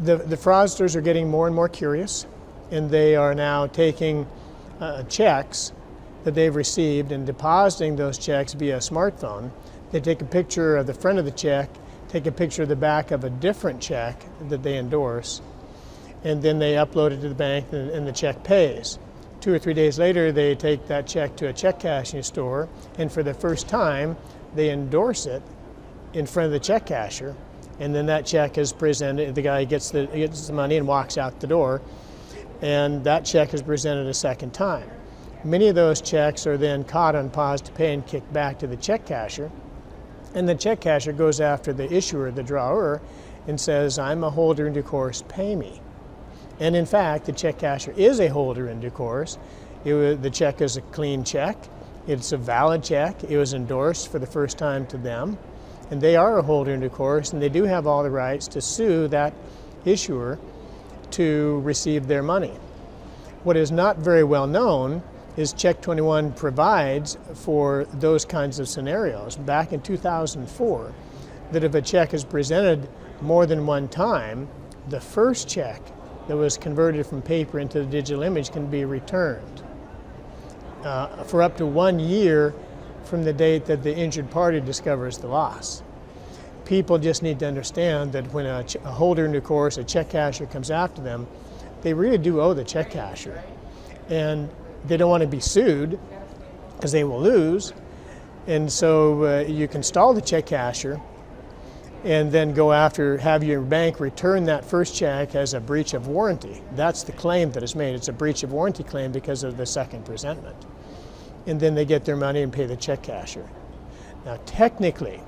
The fraudsters are getting more and more curious, and they are now taking checks that they've received and depositing those checks via a smartphone. They take a picture of the front of the check, take a picture of the back of a different check that they endorse, and then they upload it to the bank and the check pays. 2 or 3 days later, they take that check to a check cashing store, and for the first time, they endorse it in front of the check casher, and then that check is presented, the guy gets the money and walks out the door, and that check is presented a second time. Many of those checks are then caught on pause to pay and kicked back to the check casher, and the check casher goes after the issuer, the drawer, and says, "I'm a holder in due course, pay me." And in fact, the check casher is a holder in due course. The check is a clean check. It's a valid check. It was endorsed for the first time to them, and they are a holder in due course, and they do have all the rights to sue that issuer to receive their money. What is not very well known is Check 21 provides for those kinds of scenarios back in 2004, that if a check is presented more than one time, the first check that was converted from paper into the digital image can be returned for up to 1 year from the date that the injured party discovers the loss. People just need to understand that when a holder in due course, a check casher comes after them, they really do owe the check casher. And they don't want to be sued because they will lose. And so you can stall the check casher and then go after, have your bank return that first check as a breach of warranty. That's the claim that is made. It's a breach of warranty claim because of the second presentment. And then they get their money and pay the check casher. Now technically,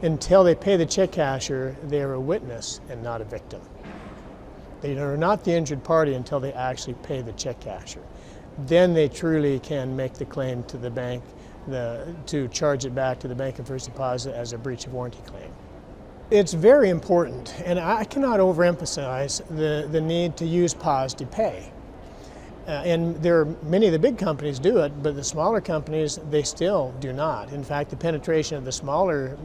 until they pay the check casher, they are a witness and not a victim. They are not the injured party until they actually pay the check casher. Then they truly can make the claim to the bank to charge it back to the bank of first deposit as a breach of warranty claim. It's very important, and I cannot overemphasize the need to use pause to pay. And many of the big companies do it, but the smaller companies, they still do not. In fact, the penetration of the smaller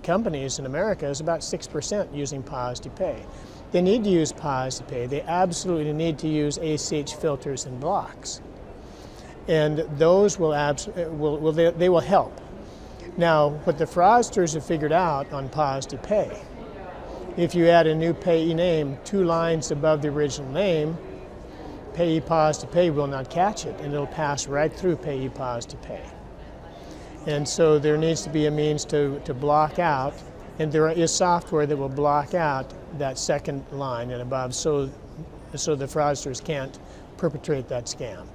companies in America is about 6% using pause to pay. They need to use pause to pay. They absolutely need to use ACH filters and blocks. And those will help. Now, what the fraudsters have figured out on pause to pay, if you add a new payee name 2 lines above the original name, payee pause to pay will not catch it, and it'll pass right through payee pause to pay. And so there needs to be a means to block out, and there is software that will block out that second line and above so the fraudsters can't perpetrate that scam.